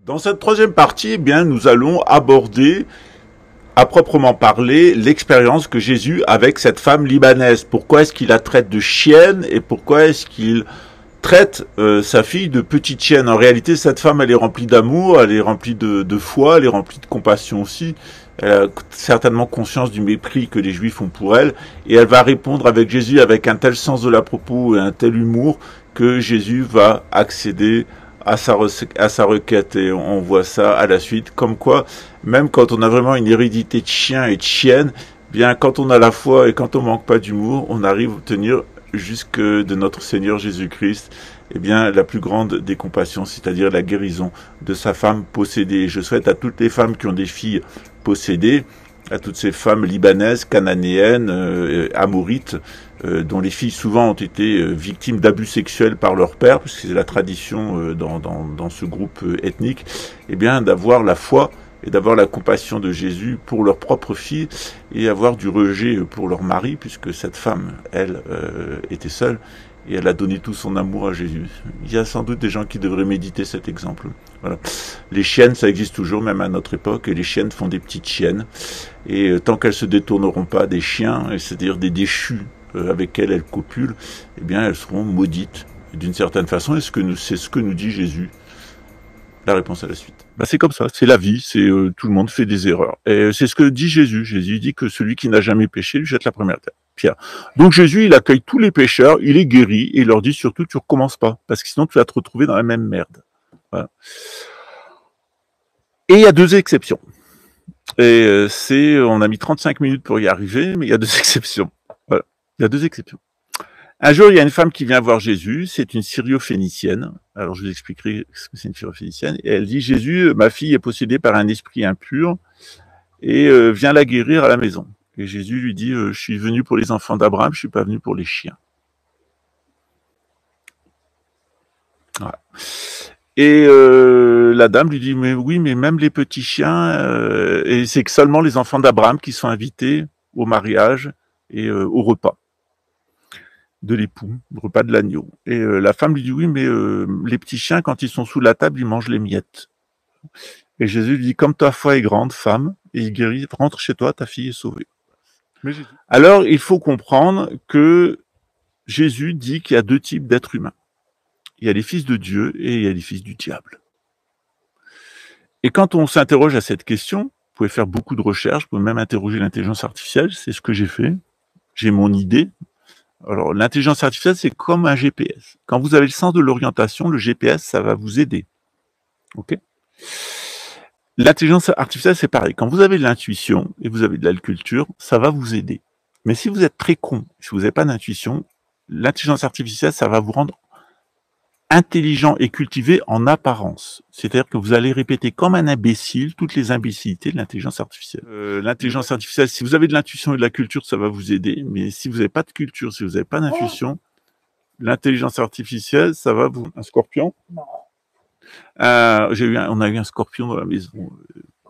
Dans cette troisième partie, eh bien, nous allons aborder, à proprement parler, l'expérience que Jésus a avec cette femme libanaise. Pourquoi est-ce qu'il la traite de chienne et pourquoi est-ce qu'il traite sa fille de petite chienne? En réalité, cette femme, elle est remplie d'amour, elle est remplie de foi, elle est remplie de compassion aussi. Elle a certainement conscience du mépris que les Juifs ont pour elle, et elle va répondre avec Jésus avec un tel sens de la propos et un tel humour que Jésus va accéder à sa requête. Et on voit ça à la suite, comme quoi, même quand on a vraiment une hérédité de chien et de chienne, bien quand on a la foi et quand on manque pas d'humour, on arrive à obtenir jusque de notre Seigneur Jésus-Christ, eh bien, la plus grande des compassions, c'est-à-dire la guérison de sa femme possédée. Je souhaite à toutes les femmes qui ont des filles possédées, à toutes ces femmes libanaises, cananéennes, amorites, dont les filles souvent ont été victimes d'abus sexuels par leur père, puisque c'est la tradition dans ce groupe ethnique, eh bien, d'avoir la foi et d'avoir la compassion de Jésus pour leur propre fille et avoir du rejet pour leur mari, puisque cette femme, elle, était seule et elle a donné tout son amour à Jésus. Il y a sans doute des gens qui devraient méditer cet exemple. Voilà. Les chiennes, ça existe toujours, même à notre époque, et les chiennes font des petites chiennes. Et tant qu'elles se détourneront pas des chiens, c'est-à-dire des déchus avec lesquels elles copulent, eh bien, elles seront maudites d'une certaine façon. C'est ce que nous dit Jésus. La réponse à la suite. Ben c'est comme ça, c'est la vie, c'est tout le monde fait des erreurs. Et c'est ce que dit Jésus. Jésus dit que celui qui n'a jamais péché lui jette la première pierre. Donc Jésus, il accueille tous les pécheurs, il les guérit et il leur dit surtout tu recommences pas, parce que sinon tu vas te retrouver dans la même merde. Voilà. Et il y a deux exceptions. Et on a mis 35 minutes pour y arriver, mais il y a deux exceptions. Voilà. Il y a deux exceptions. Un jour, il y a une femme qui vient voir Jésus, c'est une syrio-phénicienne. Alors, je vous expliquerai ce que c'est une syrio-phénicienne. Et elle dit, Jésus, ma fille est possédée par un esprit impur et viens la guérir à la maison. Et Jésus lui dit, je suis venu pour les enfants d'Abraham, je suis pas venu pour les chiens. Voilà. Et la dame lui dit, mais oui, mais même les petits chiens, et c'est que seulement les enfants d'Abraham qui sont invités au mariage et au repas de l'époux, le repas de l'agneau. Et la femme lui dit, oui, mais les petits chiens, quand ils sont sous la table, ils mangent les miettes. Et Jésus lui dit, comme ta foi est grande, femme, et il guérit, rentre chez toi, ta fille est sauvée. Alors, il faut comprendre que Jésus dit qu'il y a deux types d'êtres humains. Il y a les fils de Dieu et il y a les fils du diable. Et quand on s'interroge à cette question, vous pouvez faire beaucoup de recherches, vous pouvez même interroger l'intelligence artificielle, c'est ce que j'ai fait. J'ai mon idée. Alors, l'intelligence artificielle, c'est comme un GPS. Quand vous avez le sens de l'orientation, le GPS, ça va vous aider. Ok ? L'intelligence artificielle, c'est pareil. Quand vous avez de l'intuition et vous avez de la culture, ça va vous aider. Mais si vous êtes très con, si vous n'avez pas d'intuition, l'intelligence artificielle, ça va vous rendre intelligent et cultivé en apparence. C'est-à-dire que vous allez répéter comme un imbécile toutes les imbécilités de l'intelligence artificielle. L'intelligence artificielle, si vous avez de l'intuition et de la culture, ça va vous aider. Mais si vous n'avez pas de culture, si vous n'avez pas d'intuition, l'intelligence artificielle, ça va vous... Un scorpion? Non. On a eu un scorpion dans la maison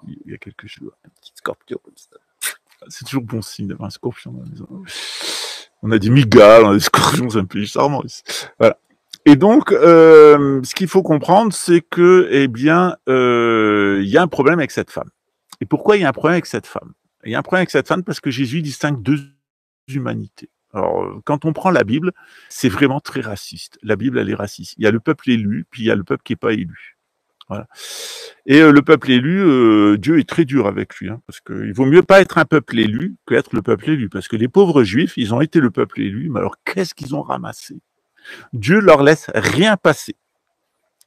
il y a quelques jours. Un petit scorpion comme ça. C'est toujours bon signe d'avoir un scorpion dans la maison. On a des migales, on a des scorpions, c'est un peu charmant. Voilà. Et donc, ce qu'il faut comprendre, c'est que, eh bien, il y a un problème avec cette femme. Et pourquoi il y a un problème avec cette femme? Il y a un problème avec cette femme parce que Jésus distingue deux humanités. Alors, quand on prend la Bible, c'est vraiment très raciste. La Bible, elle est raciste. Il y a le peuple élu, puis il y a le peuple qui n'est pas élu. Voilà. Et le peuple élu, Dieu est très dur avec lui, hein, parce qu'il vaut mieux pas être un peuple élu qu'être le peuple élu, parce que les pauvres Juifs, ils ont été le peuple élu, mais alors qu'est-ce qu'ils ont ramassé? Dieu leur laisse rien passer.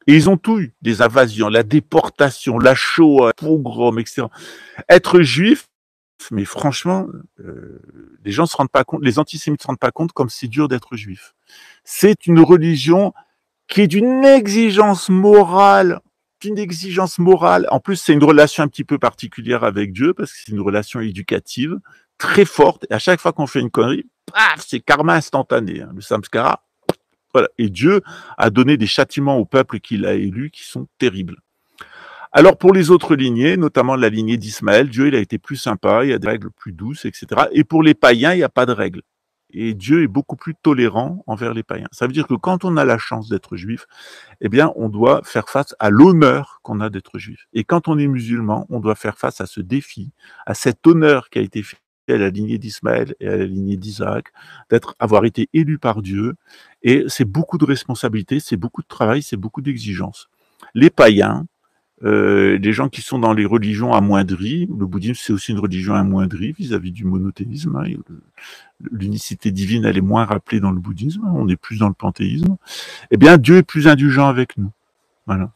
Et ils ont tout eu, des invasions, la déportation, la Shoah, pogrom, etc. Être juif, mais franchement, les gens se rendent pas compte, les antisémites se rendent pas compte comme c'est dur d'être juif. C'est une religion qui est d'une exigence morale. En plus, c'est une relation un petit peu particulière avec Dieu, parce que c'est une relation éducative, très forte. Et à chaque fois qu'on fait une connerie, paf, c'est karma instantané, hein, le samskara. Voilà. Et Dieu a donné des châtiments au peuple qu'il a élu qui sont terribles. Alors pour les autres lignées, notamment la lignée d'Ismaël, Dieu il a été plus sympa, il y a des règles plus douces, etc. Et pour les païens, il n'y a pas de règles. et Dieu est beaucoup plus tolérant envers les païens. Ça veut dire que quand on a la chance d'être juif, eh bien, on doit faire face à l'honneur qu'on a d'être juif. Et quand on est musulman, on doit faire face à ce défi, à cet honneur qui a été fait à la lignée d'Ismaël et à la lignée d'Isaac, avoir été élu par Dieu. Et c'est beaucoup de responsabilités, c'est beaucoup de travail, c'est beaucoup d'exigences. Les païens, les gens qui sont dans les religions amoindries, le bouddhisme c'est aussi une religion amoindrie vis-à-vis du monothéisme, hein, l'unicité divine elle est moins rappelée dans le bouddhisme, on est plus dans le panthéisme, eh bien Dieu est plus indulgent avec nous. Voilà.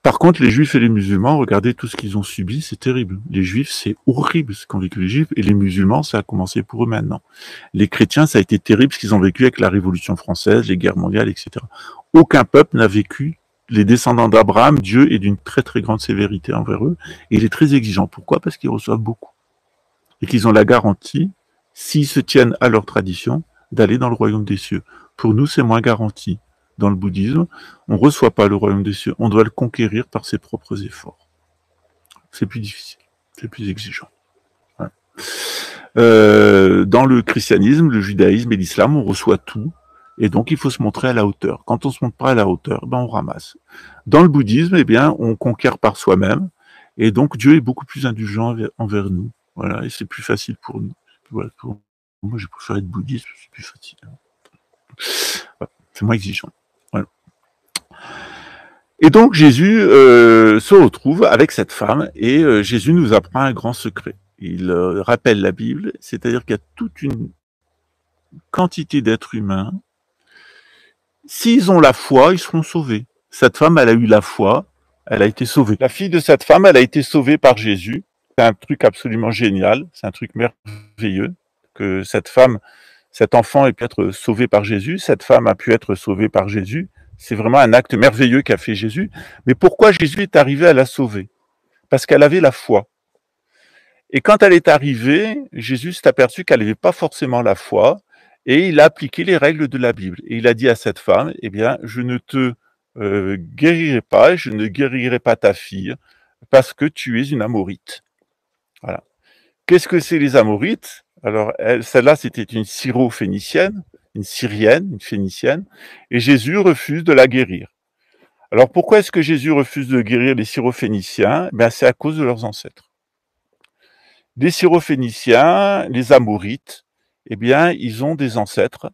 Par contre, les juifs et les musulmans, regardez tout ce qu'ils ont subi, c'est terrible. Les juifs, c'est horrible ce qu'ont vécu les juifs, et les musulmans, ça a commencé pour eux maintenant. Les chrétiens, ça a été terrible ce qu'ils ont vécu avec la Révolution française, les guerres mondiales, etc. Aucun peuple n'a vécu. Les descendants d'Abraham, Dieu est d'une très très grande sévérité envers eux, et il est très exigeant. Pourquoi? Parce qu'ils reçoivent beaucoup. Et qu'ils ont la garantie, s'ils se tiennent à leur tradition, d'aller dans le royaume des cieux. Pour nous, c'est moins garanti. Dans le bouddhisme, on ne reçoit pas le royaume des cieux, on doit le conquérir par ses propres efforts. C'est plus difficile, c'est plus exigeant. Ouais. Dans le christianisme, le judaïsme et l'islam, on reçoit tout, et donc il faut se montrer à la hauteur. Quand on se montre pas à la hauteur, ben on ramasse. Dans le bouddhisme, eh bien, on conquiert par soi-même, et donc Dieu est beaucoup plus indulgent envers nous. Voilà, et c'est plus facile pour nous. Voilà, moi, j'ai préféré être bouddhiste, c'est plus facile. Voilà, c'est moins exigeant. Voilà. Et donc Jésus se retrouve avec cette femme et Jésus nous apprend un grand secret. Il rappelle la Bible, c'est-à-dire qu'il y a toute une quantité d'êtres humains. S'ils ont la foi, ils seront sauvés. Cette femme, elle a eu la foi, elle a été sauvée. La fille de cette femme, elle a été sauvée par Jésus. C'est un truc absolument génial, c'est un truc merveilleux que cette femme, cet enfant ait pu être sauvé par Jésus, cette femme a pu être sauvée par Jésus. C'est vraiment un acte merveilleux qu'a fait Jésus. Mais pourquoi Jésus est arrivé à la sauver? Parce qu'elle avait la foi. Et quand elle est arrivée, Jésus s'est aperçu qu'elle n'avait pas forcément la foi, et il a appliqué les règles de la Bible. Et il a dit à cette femme, eh bien, je ne te guérirai pas, je ne guérirai pas ta fille, parce que tu es une Amorite. Voilà. Qu'est-ce que c'est les Amorites? Alors, celle-là, c'était une syro-phénicienne, une syrienne, une phénicienne, et Jésus refuse de la guérir. Alors, pourquoi est-ce que Jésus refuse de guérir les syro-phéniciens? Ben, c'est à cause de leurs ancêtres. Les syro-phéniciens, les Amorites, eh bien, ils ont des ancêtres,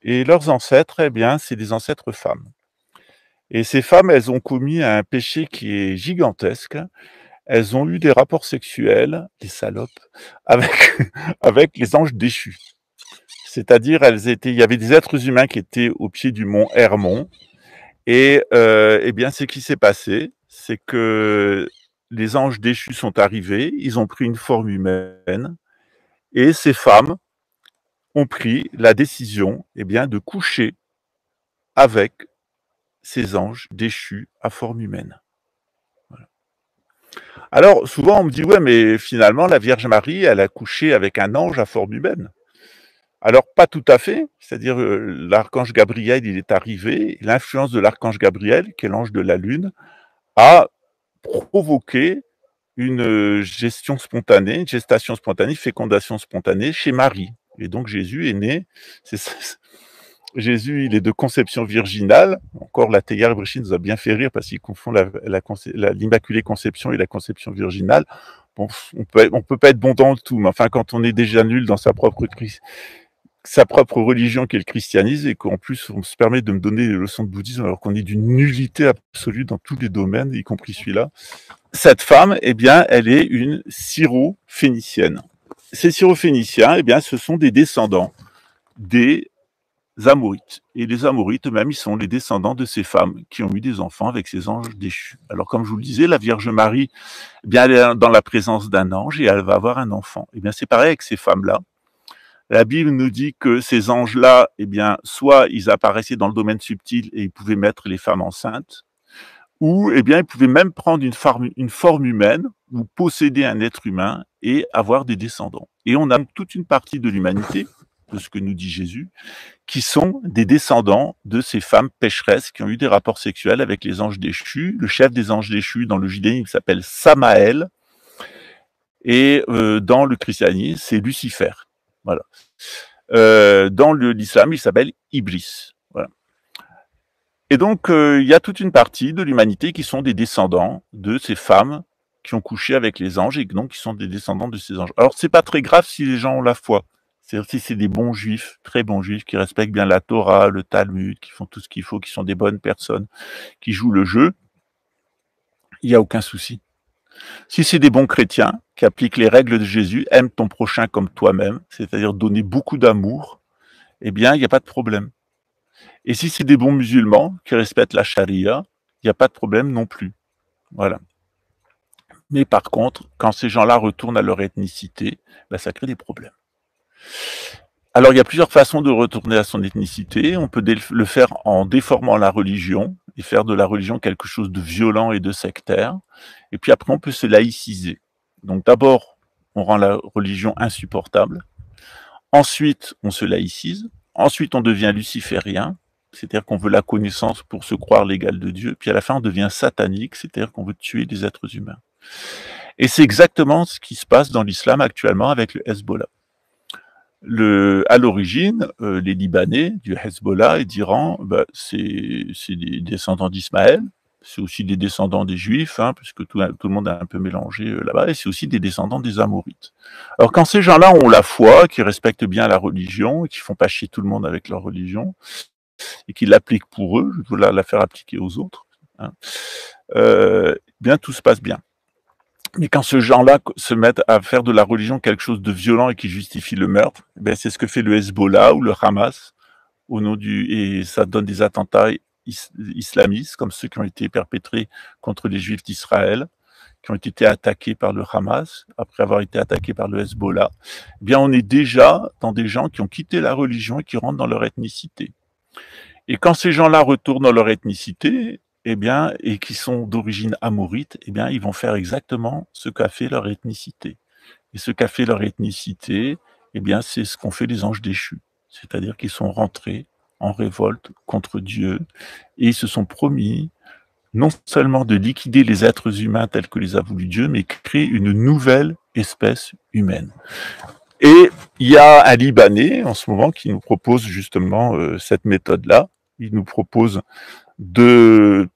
et leurs ancêtres, eh bien, c'est des ancêtres femmes. Et ces femmes, elles ont commis un péché qui est gigantesque. Elles ont eu des rapports sexuels, les salopes, avec, avec les anges déchus. C'est-à-dire, il y avait des êtres humains qui étaient au pied du mont Hermon. Et eh bien, ce qui s'est passé, c'est que les anges déchus sont arrivés, ils ont pris une forme humaine, et ces femmes ont pris la décision, eh bien, de coucher avec ces anges déchus à forme humaine. Voilà. Alors, souvent, on me dit, ouais, mais finalement, la Vierge Marie, elle a couché avec un ange à forme humaine. Alors, pas tout à fait, c'est-à-dire l'archange Gabriel, il est arrivé, l'influence de l'archange Gabriel, qui est l'ange de la Lune, a provoqué une gestation spontanée, fécondation spontanée chez Marie. Et donc Jésus est né, Jésus, il est de conception virginale. Encore la Teilhard Bréchin nous a bien fait rire parce qu'il confond l'Immaculée Conception et la conception virginale. Bon, on peut pas être bon dans le tout, mais enfin, quand on est déjà nul dans sa propre religion qui est le christianisme et qu'en plus on se permet de me donner des leçons de bouddhisme alors qu'on est d'une nullité absolue dans tous les domaines, y compris celui-là. Cette femme, eh bien, elle est une syro-phénicienne. Ces syro-phéniciens, eh bien, ce sont des descendants des Amorites. Et les Amorites, même, ils sont les descendants de ces femmes qui ont eu des enfants avec ces anges déchus. Alors, comme je vous le disais, la Vierge Marie, eh bien, elle est dans la présence d'un ange et elle va avoir un enfant. Eh bien, c'est pareil avec ces femmes-là. La Bible nous dit que ces anges-là, eh bien, soit ils apparaissaient dans le domaine subtil et ils pouvaient mettre les femmes enceintes, ou, eh bien, ils pouvaient même prendre une forme humaine ou posséder un être humain et avoir des descendants. Et on a toute une partie de l'humanité, de ce que nous dit Jésus, qui sont des descendants de ces femmes pécheresses qui ont eu des rapports sexuels avec les anges déchus. Le chef des anges déchus dans le judaïsme s'appelle Samaël, et dans le christianisme, c'est Lucifer. Voilà. Dans l'islam, il s'appelle Iblis. Voilà. Et donc, il y a toute une partie de l'humanité qui sont des descendants de ces femmes qui ont couché avec les anges et donc qui sont des descendants de ces anges. Alors, c'est pas très grave si les gens ont la foi. C'est-à-dire si c'est des bons juifs, très bons juifs, qui respectent bien la Torah, le Talmud, qui font tout ce qu'il faut, qui sont des bonnes personnes, qui jouent le jeu, il n'y a aucun souci. Si c'est des bons chrétiens, qui appliquent les règles de Jésus, aime ton prochain comme toi-même, c'est-à-dire donner beaucoup d'amour, eh bien, il n'y a pas de problème. Et si c'est des bons musulmans qui respectent la charia, il n'y a pas de problème non plus. Voilà. Mais par contre, quand ces gens-là retournent à leur ethnicité, ben, ça crée des problèmes. Alors, il y a plusieurs façons de retourner à son ethnicité. On peut le faire en déformant la religion et faire de la religion quelque chose de violent et de sectaire. Et puis après, on peut se laïciser. Donc d'abord, on rend la religion insupportable. Ensuite, on se laïcise. Ensuite, on devient luciférien, c'est-à-dire qu'on veut la connaissance pour se croire l'égal de Dieu. Puis à la fin, on devient satanique, c'est-à-dire qu'on veut tuer des êtres humains. Et c'est exactement ce qui se passe dans l'islam actuellement avec le Hezbollah. À l'origine, les Libanais du Hezbollah et d'Iran, bah, c'est des descendants d'Ismaël, c'est aussi des descendants des Juifs, hein, puisque tout le monde a un peu mélangé là-bas, et c'est aussi des descendants des Amorites. Alors quand ces gens-là ont la foi, qui respectent bien la religion, et qui font pas chier tout le monde avec leur religion, et qui l'appliquent pour eux, je veux la faire appliquer aux autres, hein, bien tout se passe bien. Mais quand ces gens-là se mettent à faire de la religion quelque chose de violent et qui justifie le meurtre, ben c'est ce que fait le Hezbollah ou le Hamas au nom et ça donne des attentats islamistes comme ceux qui ont été perpétrés contre les Juifs d'Israël, qui ont été attaqués par le Hamas après avoir été attaqués par le Hezbollah. Eh bien, on est déjà dans des gens qui ont quitté la religion et qui rentrent dans leur ethnicité. Et quand ces gens-là retournent dans leur ethnicité, eh bien, et qui sont d'origine amorite, eh bien, ils vont faire exactement ce qu'a fait leur ethnicité. Et ce qu'a fait leur ethnicité, eh bien, c'est ce qu'ont fait les anges déchus. C'est-à-dire qu'ils sont rentrés en révolte contre Dieu et ils se sont promis non seulement de liquider les êtres humains tels que les a voulu Dieu, mais créer une nouvelle espèce humaine. Et il y a un Libanais en ce moment qui nous propose justement cette méthode-là. Il nous propose de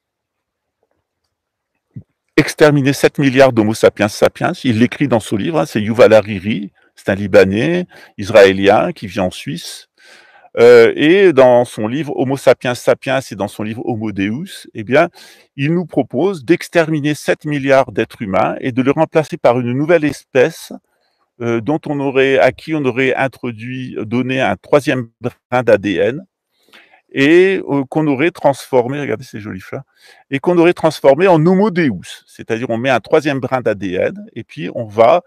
exterminer 7 milliards d'Homo sapiens sapiens. Il l'écrit dans son livre, hein, c'est Yuval Hariri, c'est un Libanais, israélien, qui vit en Suisse. Et dans son livre Homo sapiens sapiens et dans son livre Homo Deus, eh bien, il nous propose d'exterminer 7 milliards d'êtres humains et de les remplacer par une nouvelle espèce à qui on aurait donné un troisième brin d'ADN et qu'on aurait transformé, regardez ces jolies fleurs, et qu'on aurait transformé en Homo Deus, c'est-à-dire on met un troisième brin d'ADN et puis on va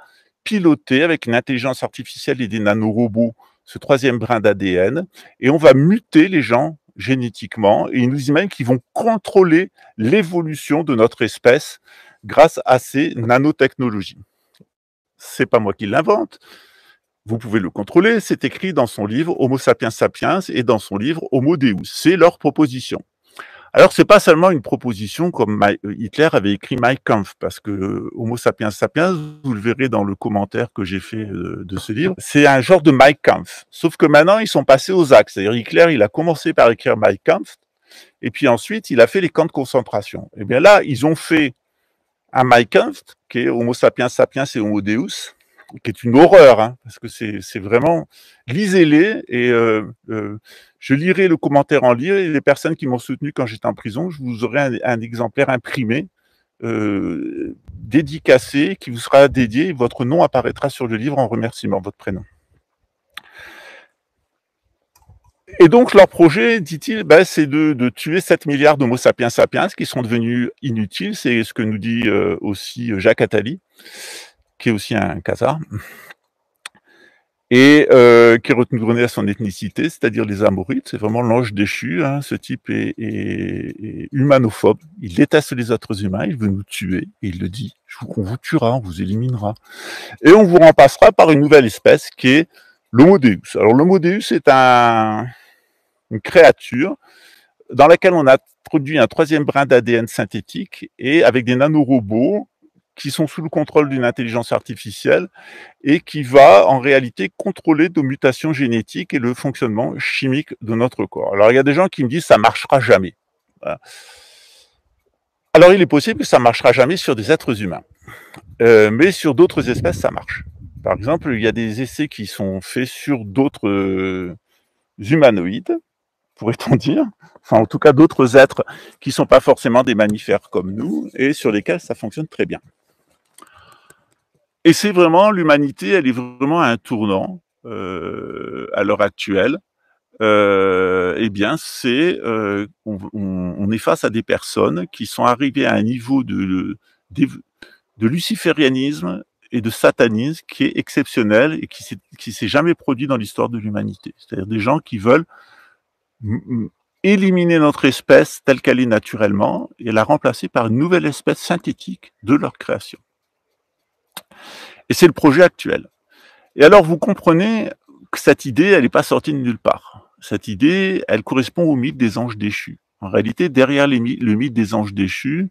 piloter avec une intelligence artificielle et des nanorobots ce troisième brin d'ADN et on va muter les gens génétiquement et ils nous imaginent qu'ils vont contrôler l'évolution de notre espèce grâce à ces nanotechnologies. C'est pas moi qui l'invente. Vous pouvez le contrôler, c'est écrit dans son livre Homo sapiens sapiens et dans son livre Homo Deus. C'est leur proposition. Alors, c'est pas seulement une proposition comme Hitler avait écrit Mein Kampf, parce que Homo sapiens sapiens, vous le verrez dans le commentaire que j'ai fait de ce livre, c'est un genre de Mein Kampf. Sauf que maintenant, ils sont passés aux actes. C'est-à-dire, Hitler, il a commencé par écrire Mein Kampf, et puis ensuite, il a fait les camps de concentration. Et bien là, ils ont fait un Mein Kampf, qui est Homo sapiens sapiens et Homo Deus, qui est une horreur, hein, parce que c'est vraiment... Lisez-les, et je lirai le commentaire en lire, et les personnes qui m'ont soutenu quand j'étais en prison, je vous aurai un exemplaire imprimé, dédicacé, qui vous sera dédié, et votre nom apparaîtra sur le livre en remerciement, votre prénom. Et donc, leur projet, dit-il, ben, c'est de tuer 7 milliards d'Homo sapiens sapiens, qui sont devenus inutiles, c'est ce que nous dit aussi Jacques Attali, qui est aussi un khazar, et qui est retourné à son ethnicité, c'est-à-dire les Amorites. C'est vraiment l'ange déchu, hein. Ce type est humanophobe, il déteste les êtres humains, il veut nous tuer, et il le dit, on vous tuera, on vous éliminera, et on vous remplacera par une nouvelle espèce qui est l'Homo Deus. Alors l'Homo Deus est une créature dans laquelle on a introduit un troisième brin d'ADN synthétique et avec des nanorobots qui sont sous le contrôle d'une intelligence artificielle et qui va en réalité contrôler nos mutations génétiques et le fonctionnement chimique de notre corps. Alors il y a des gens qui me disent ça marchera jamais. Voilà. Alors il est possible que ça marchera jamais sur des êtres humains, mais sur d'autres espèces ça marche. Par exemple, il y a des essais qui sont faits sur d'autres humanoïdes, pourrait-on dire, enfin en tout cas d'autres êtres qui ne sont pas forcément des mammifères comme nous, et sur lesquels ça fonctionne très bien. Et c'est vraiment, l'humanité, elle est vraiment à un tournant à l'heure actuelle. Eh bien, on est face à des personnes qui sont arrivées à un niveau de luciférianisme et de satanisme qui est exceptionnel et qui s'est jamais produit dans l'histoire de l'humanité. C'est-à-dire des gens qui veulent éliminer notre espèce telle qu'elle est naturellement et la remplacer par une nouvelle espèce synthétique de leur création. Et c'est le projet actuel. Et alors, vous comprenez que cette idée, elle n'est pas sortie de nulle part. Cette idée, elle correspond au mythe des anges déchus. En réalité, derrière le mythe des anges déchus,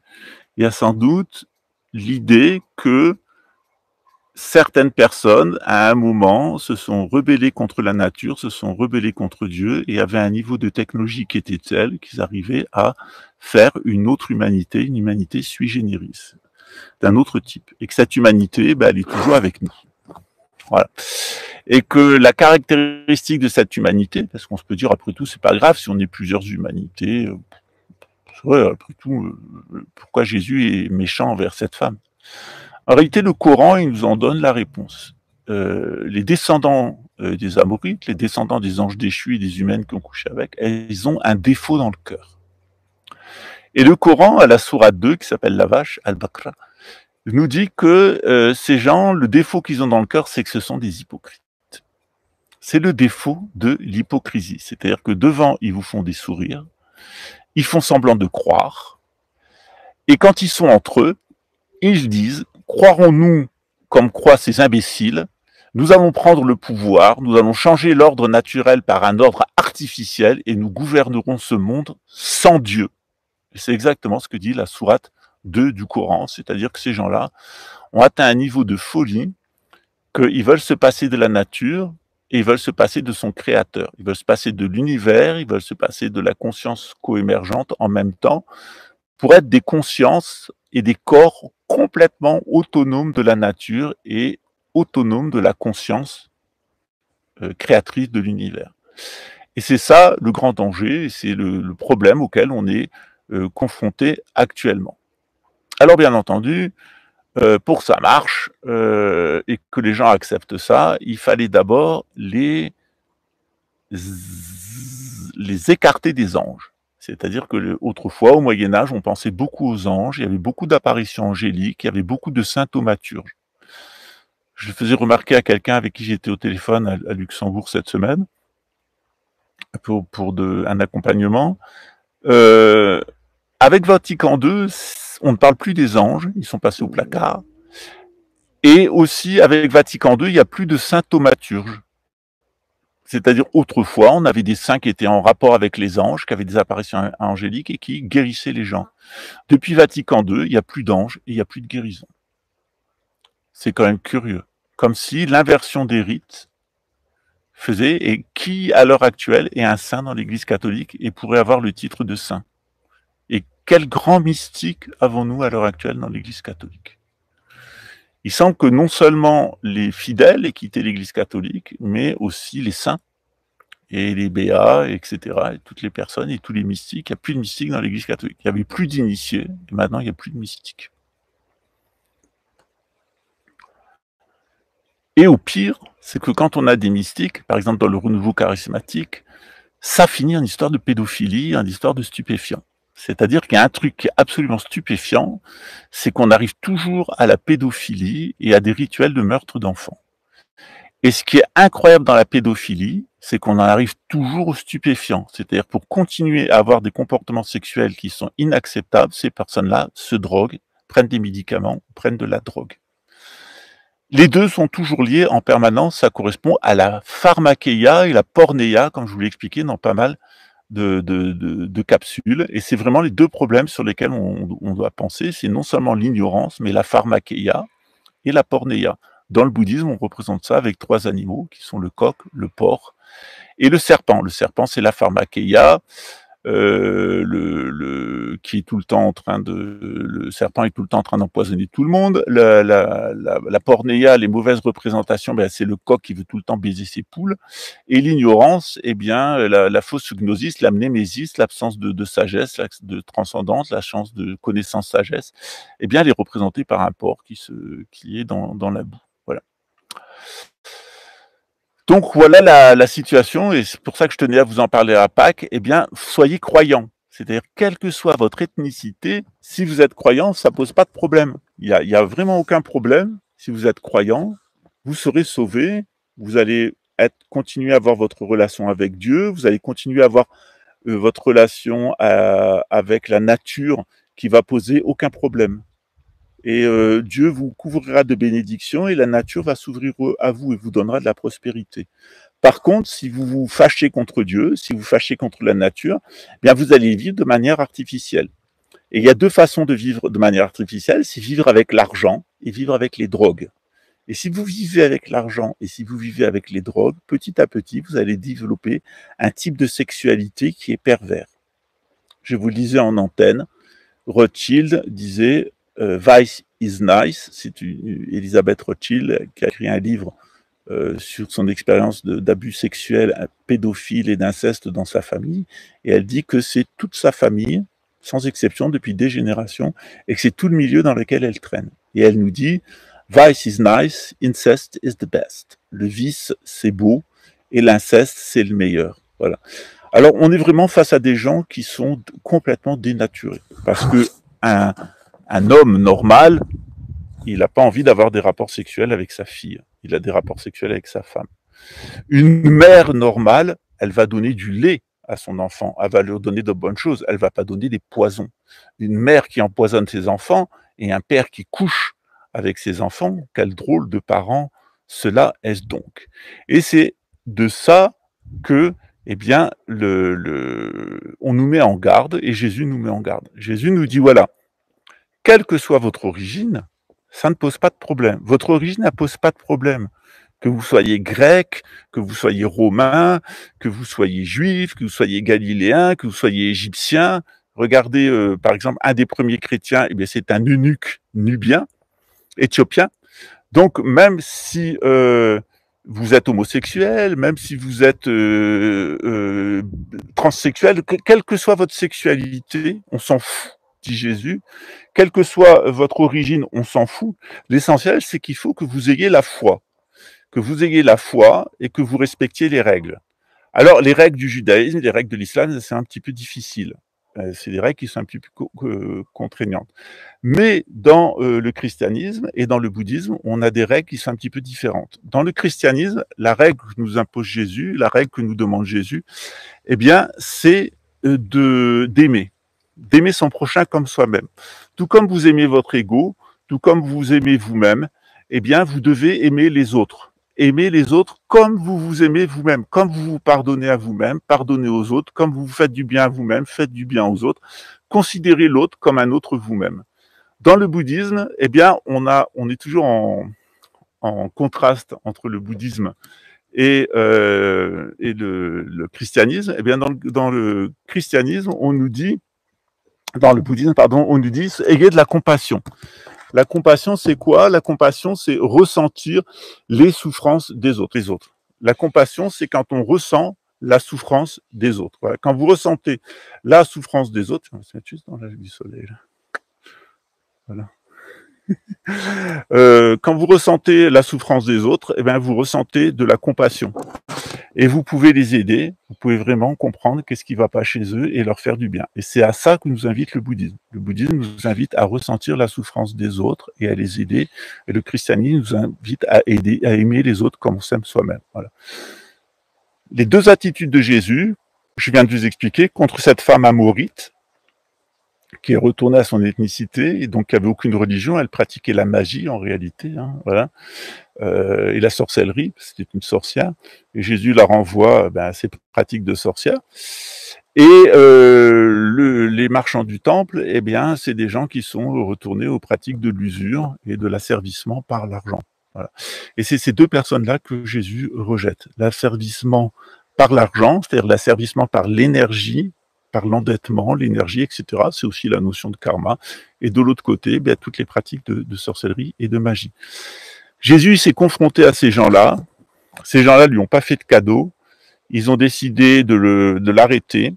il y a sans doute l'idée que certaines personnes, à un moment, se sont rebellées contre la nature, se sont rebellées contre Dieu et avaient un niveau de technologie qui était tel qu'ils arrivaient à faire une autre humanité, une humanité sui generis, d'un autre type. Et que cette humanité, elle est toujours avec nous. Voilà. Et que la caractéristique de cette humanité, parce qu'on se peut dire, après tout, c'est pas grave si on est plusieurs humanités, c'est vrai, après tout, pourquoi Jésus est méchant envers cette femme? En réalité, le Coran, il nous en donne la réponse. Les descendants des Amorites, les descendants des anges déchus et des humaines qui ont couché avec, ils ont un défaut dans le cœur. Et le Coran, à la sourate 2, qui s'appelle la vache, Al-Baqarah, nous dit que ces gens, le défaut qu'ils ont dans le cœur, c'est que ce sont des hypocrites. C'est le défaut de l'hypocrisie. C'est-à-dire que devant, ils vous font des sourires, ils font semblant de croire, et quand ils sont entre eux, ils disent, croirons-nous comme croient ces imbéciles, nous allons prendre le pouvoir, nous allons changer l'ordre naturel par un ordre artificiel, et nous gouvernerons ce monde sans Dieu. Et c'est exactement ce que dit la sourate 2 du Coran, c'est-à-dire que ces gens-là ont atteint un niveau de folie qu'ils veulent se passer de la nature et ils veulent se passer de son créateur. Ils veulent se passer de l'univers, ils veulent se passer de la conscience coémergente en même temps pour être des consciences et des corps complètement autonomes de la nature et autonomes de la conscience créatrice de l'univers. Et c'est ça le grand danger, c'est le problème auquel on est confronté actuellement. Alors bien entendu, pour que ça marche et que les gens acceptent ça, il fallait d'abord les écarter des anges. C'est-à-dire que autrefois, au Moyen-Âge, on pensait beaucoup aux anges, il y avait beaucoup d'apparitions angéliques, il y avait beaucoup de saints thaumaturges. Je faisais remarquer à quelqu'un avec qui j'étais au téléphone à Luxembourg cette semaine, pour un accompagnement. Avec Vatican II, on ne parle plus des anges, ils sont passés au placard. Et aussi, avec Vatican II, il n'y a plus de saints thaumaturges. C'est-à-dire, autrefois, on avait des saints qui étaient en rapport avec les anges, qui avaient des apparitions angéliques et qui guérissaient les gens. Depuis Vatican II, il n'y a plus d'anges et il n'y a plus de guérison. C'est quand même curieux. Comme si l'inversion des rites faisait, et qui, à l'heure actuelle, est un saint dans l'Église catholique et pourrait avoir le titre de saint. Et quel grand mystique avons-nous à l'heure actuelle dans l'Église catholique? Il semble que non seulement les fidèles aient quitté l'Église catholique, mais aussi les saints et les béats, etc., et toutes les personnes et tous les mystiques. Il n'y a plus de mystiques dans l'Église catholique. Il n'y avait plus d'initiés, et maintenant il n'y a plus de mystiques. Et au pire, c'est que quand on a des mystiques, par exemple dans le renouveau charismatique, ça finit en histoire de pédophilie, en histoire de stupéfiants. C'est-à-dire qu'il y a un truc qui est absolument stupéfiant, c'est qu'on arrive toujours à la pédophilie et à des rituels de meurtre d'enfants. Et ce qui est incroyable dans la pédophilie, c'est qu'on en arrive toujours aux stupéfiants. C'est-à-dire pour continuer à avoir des comportements sexuels qui sont inacceptables, ces personnes-là se droguent, prennent des médicaments, prennent de la drogue. Les deux sont toujours liés en permanence, ça correspond à la pharmakeia et la pornéia, comme je vous l'ai expliqué dans pas mal de capsules. Et c'est vraiment les deux problèmes sur lesquels on doit penser. C'est non seulement l'ignorance, mais la pharmakeia et la pornéia. Dans le bouddhisme, on représente ça avec 3 animaux qui sont le coq, le porc et le serpent. Le serpent, c'est la pharmakeia. Qui est tout le temps en train le serpent est tout le temps en train d'empoisonner tout le monde. La pornéia, les mauvaises représentations, ben, c'est le coq qui veut tout le temps baiser ses poules. Et l'ignorance, eh bien, la fausse gnosis, la mnémésis, l'absence de sagesse, de transcendance, la chance de connaissance sagesse, eh bien, elle est représentée par un porc qui est dans la boue. Voilà. Donc voilà la situation, et c'est pour ça que je tenais à vous en parler à Pâques. Eh bien, soyez croyants. C'est-à-dire, quelle que soit votre ethnicité, si vous êtes croyant, ça pose pas de problème. Il y a vraiment aucun problème. Si vous êtes croyant, vous serez sauvés. Vous allez continuer à avoir votre relation avec Dieu. Vous allez continuer à avoir votre relation avec la nature qui va poser aucun problème. Et Dieu vous couvrira de bénédictions et la nature va s'ouvrir à vous et vous donnera de la prospérité. Par contre, si vous vous fâchez contre Dieu, si vous fâchez contre la nature, eh bien vous allez vivre de manière artificielle. Et il y a 2 façons de vivre de manière artificielle, c'est vivre avec l'argent et vivre avec les drogues. Et si vous vivez avec l'argent et si vous vivez avec les drogues, petit à petit, vous allez développer un type de sexualité qui est pervers. Je vous le disais en antenne, Rothschild disait Vice is nice, c'est Elisabeth Rothschild qui a écrit un livre sur son expérience d'abus sexuels pédophiles et d'inceste dans sa famille, et elle dit que c'est toute sa famille, sans exception, depuis des générations, et que c'est tout le milieu dans lequel elle traîne. Et elle nous dit Vice is nice, incest is the best. Le vice, c'est beau, et l'inceste, c'est le meilleur. Voilà. Alors, on est vraiment face à des gens qui sont complètement dénaturés, parce que un homme normal, il n'a pas envie d'avoir des rapports sexuels avec sa fille. Il a des rapports sexuels avec sa femme. Une mère normale, elle va donner du lait à son enfant. Elle va leur donner de bonnes choses. Elle va pas donner des poisons. Une mère qui empoisonne ses enfants et un père qui couche avec ses enfants, quel drôle de parents cela est-ce donc. Et c'est de ça que, eh bien, on nous met en garde et Jésus nous met en garde. Jésus nous dit, voilà, quelle que soit votre origine, ça ne pose pas de problème. Votre origine ne pose pas de problème. Que vous soyez grec, que vous soyez romain, que vous soyez juif, que vous soyez galiléen, que vous soyez égyptien. Regardez, par exemple, un des premiers chrétiens, eh bien, c'est un eunuque nubien, éthiopien. Donc, même si vous êtes homosexuel, même si vous êtes transsexuel, quelle que soit votre sexualité, on s'en fout, dit Jésus. Quelle que soit votre origine, on s'en fout. L'essentiel, c'est qu'il faut que vous ayez la foi. Que vous ayez la foi et que vous respectiez les règles. Alors, les règles du judaïsme, les règles de l'islam, c'est un petit peu difficile. C'est des règles qui sont un petit peu contraignantes. Mais dans le christianisme et dans le bouddhisme, on a des règles qui sont un petit peu différentes. Dans le christianisme, la règle que nous impose Jésus, la règle que nous demande Jésus, eh bien, c'est d'aimer son prochain comme soi-même. Tout comme vous aimez votre ego, tout comme vous aimez vous-même, eh bien, vous devez aimer les autres. Aimez les autres comme vous vous aimez vous-même, comme vous vous pardonnez à vous-même, pardonnez aux autres, comme vous faites du bien à vous-même, faites du bien aux autres. Considérez l'autre comme un autre vous-même. Dans le bouddhisme, eh bien, on est toujours en contraste entre le bouddhisme et le christianisme. Eh bien, dans le christianisme, dans le bouddhisme, pardon, on nous dit ayez de la compassion. La compassion, c'est quoi? La compassion, c'est ressentir les souffrances des autres. La compassion, c'est quand on ressent la souffrance des autres. Voilà. Quand vous ressentez la souffrance des autres, je vais me mettre juste dans l'âge du soleil. Là. Voilà. Quand vous ressentez la souffrance des autres, eh bien, vous ressentez de la compassion. Et vous pouvez les aider, vous pouvez vraiment comprendre qu'est-ce qui ne va pas chez eux et leur faire du bien. Et c'est à ça que nous invite le bouddhisme. Le bouddhisme nous invite à ressentir la souffrance des autres et à les aider. Et le christianisme nous invite à aimer les autres comme on s'aime soi-même. Voilà. Les 2 attitudes de Jésus, je viens de vous expliquer, contre cette femme amorite, qui est retournée à son ethnicité et donc qui avait aucune religion, elle pratiquait la magie en réalité, hein, voilà, et la sorcellerie, c'était une sorcière, et Jésus la renvoie à ses pratiques de sorcière. Et les marchands du temple, eh bien, c'est des gens qui sont retournés aux pratiques de l'usure et de l'asservissement par l'argent. Voilà. Et c'est ces deux personnes-là que Jésus rejette. L'asservissement par l'argent, c'est-à-dire l'asservissement par l'énergie, par l'endettement, l'énergie, etc. C'est aussi la notion de karma. Et de l'autre côté, eh bien, toutes les pratiques de sorcellerie et de magie. Jésus s'est confronté à ces gens-là. Ces gens-là lui ont pas fait de cadeau. Ils ont décidé de l'arrêter.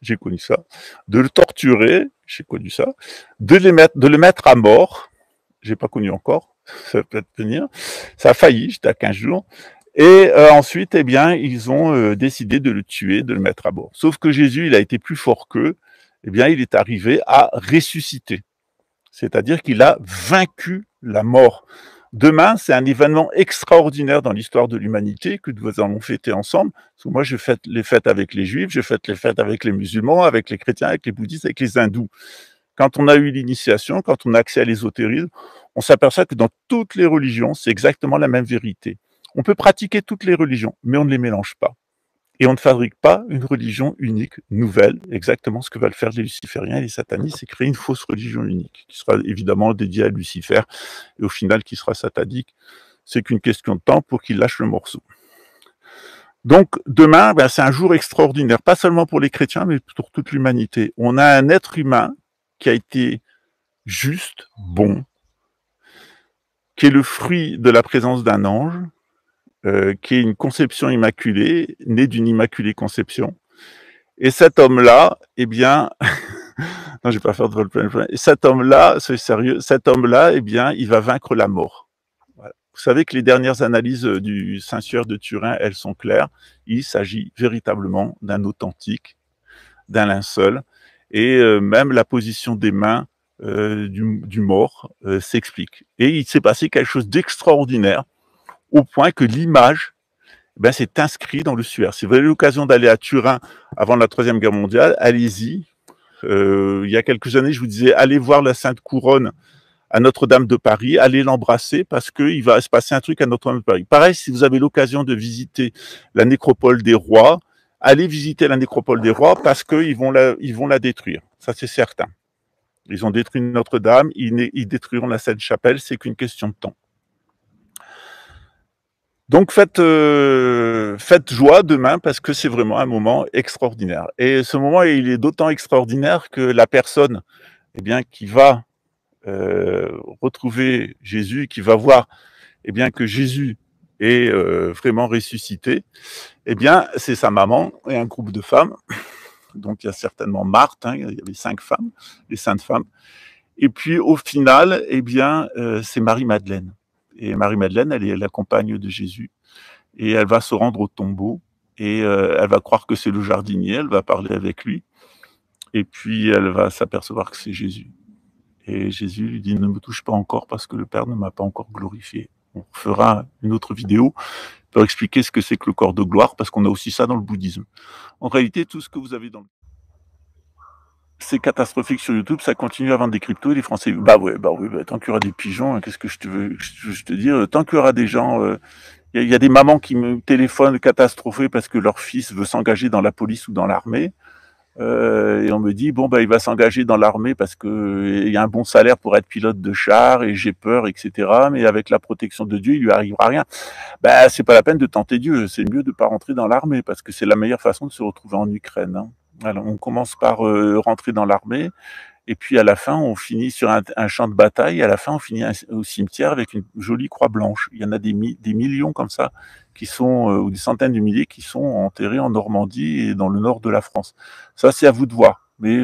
J'ai connu ça, de le torturer, j'ai connu ça, de le mettre à mort, j'ai pas connu encore, ça peut tenir, ça a failli, j'étais à 15 jours, et ensuite, eh bien, ils ont décidé de le tuer, de le mettre à mort. Sauf que Jésus, il a été plus fort qu'eux, eh bien, il est arrivé à ressusciter, c'est-à-dire qu'il a vaincu la mort. Demain, c'est un événement extraordinaire dans l'histoire de l'humanité que nous allons fêter ensemble. Parce que moi, je fête les fêtes avec les juifs, je fête les fêtes avec les musulmans, avec les chrétiens, avec les bouddhistes, avec les hindous. Quand on a eu l'initiation, quand on a accès à l'ésotérisme, on s'aperçoit que dans toutes les religions, c'est exactement la même vérité. On peut pratiquer toutes les religions, mais on ne les mélange pas. Et on ne fabrique pas une religion unique, nouvelle, exactement ce que veulent faire les lucifériens et les satanistes, c'est créer une fausse religion unique, qui sera évidemment dédiée à Lucifer, et au final qui sera satanique. C'est qu'une question de temps pour qu'il lâche le morceau. Donc demain, ben, c'est un jour extraordinaire, pas seulement pour les chrétiens, mais pour toute l'humanité. On a un être humain qui a été juste, bon, qui est le fruit de la présence d'un ange, qui est une conception immaculée, née d'une immaculée conception. Et cet homme-là, eh bien, non, je vais pas faire de roleplay. Et cet homme-là, c'est sérieux, cet homme-là, eh bien, il va vaincre la mort. Voilà. Vous savez que les dernières analyses du Saint-Suaire de Turin, elles sont claires. Il s'agit véritablement d'un authentique, d'un linceul, et même la position des mains du mort s'explique. Et il s'est passé quelque chose d'extraordinaire, au point que l'image, ben, c'est inscrit dans le suaire. Si vous avez l'occasion d'aller à Turin avant la Troisième Guerre mondiale, allez-y. Il y a quelques années, je vous disais, allez voir la Sainte Couronne à Notre-Dame de Paris, allez l'embrasser parce qu'il va se passer un truc à Notre-Dame de Paris. Pareil, si vous avez l'occasion de visiter la nécropole des rois, allez visiter la nécropole des rois parce qu'ils vont la détruire. Ça, c'est certain. Ils ont détruit Notre-Dame, ils détruiront la Sainte-Chapelle, c'est qu'une question de temps. Donc faites joie demain parce que c'est vraiment un moment extraordinaire. Et ce moment, il est d'autant extraordinaire que la personne, eh bien, qui va retrouver Jésus, qui va voir, eh bien, que Jésus est vraiment ressuscité, eh bien, c'est sa maman et un groupe de femmes. Donc il y a certainement Marthe, hein, il y avait 5 femmes, les saintes femmes. Et puis au final, eh bien, c'est Marie-Madeleine. Et Marie-Madeleine, elle est la compagne de Jésus. Et elle va se rendre au tombeau. Et elle va croire que c'est le jardinier. Elle va parler avec lui. Et puis, elle va s'apercevoir que c'est Jésus. Et Jésus lui dit, ne me touche pas encore parce que le Père ne m'a pas encore glorifié. On fera une autre vidéo pour expliquer ce que c'est que le corps de gloire, parce qu'on a aussi ça dans le bouddhisme. En réalité, tout ce que vous avez dans le... C'est catastrophique sur YouTube, ça continue à vendre des cryptos et les Français, bah oui, tant qu'il y aura des pigeons, hein, qu'est-ce que je te dis, tant qu'il y aura des gens, il y a des mamans qui me téléphonent catastrophées parce que leur fils veut s'engager dans la police ou dans l'armée, et on me dit, bon, bah, il va s'engager dans l'armée parce que il y a un bon salaire pour être pilote de char et j'ai peur, etc., mais avec la protection de Dieu, il lui arrivera rien. Bah, c'est pas la peine de tenter Dieu, c'est mieux de pas rentrer dans l'armée parce que c'est la meilleure façon de se retrouver en Ukraine, hein. Alors, on commence par rentrer dans l'armée, et puis à la fin, on finit sur un champ de bataille, et à la fin, on finit au cimetière avec une jolie croix blanche. Il y en a des millions comme ça, qui sont, ou des centaines de milliers, qui sont enterrés en Normandie et dans le nord de la France. Ça, c'est à vous de voir. Mais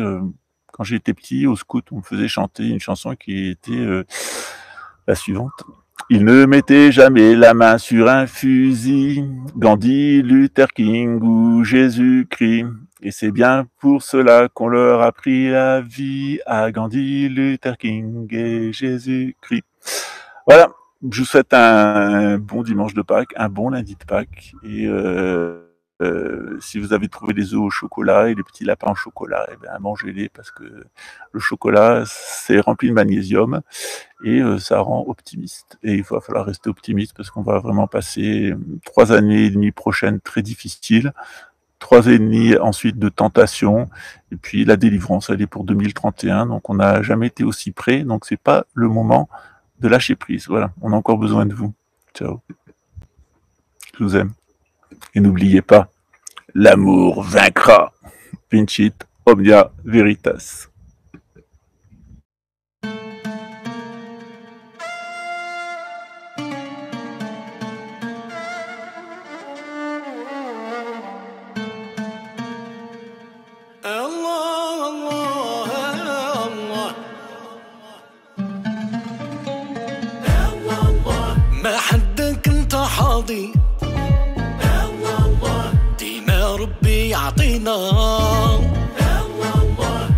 quand j'étais petit, au scout, on me faisait chanter une chanson qui était la suivante. Il ne mettait jamais la main sur un fusil, Gandhi, Luther King ou Jésus-Christ. Et c'est bien pour cela qu'on leur a pris la vie à Gandhi, Luther King et Jésus-Christ. Voilà, je vous souhaite un bon dimanche de Pâques, un bon lundi de Pâques. Et si vous avez trouvé des œufs au chocolat et des petits lapins au chocolat, eh bien mangez-les parce que le chocolat, c'est rempli de magnésium et ça rend optimiste. Et il va falloir rester optimiste parce qu'on va vraiment passer 3 années et demie prochaines très difficiles. 3 ans et demi ensuite de tentation, et puis la délivrance, elle est pour 2031, donc on n'a jamais été aussi près, donc c'est pas le moment de lâcher prise. Voilà, on a encore besoin de vous. Ciao. Je vous aime. Et n'oubliez pas, l'amour vaincra. Vincit omnia veritas. ما حدك انت حاضي ديما ربي يعطينا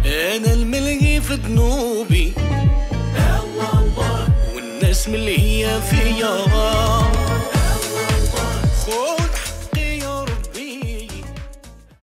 انا الملهي في ذنوبي والناس من اللي هي فيا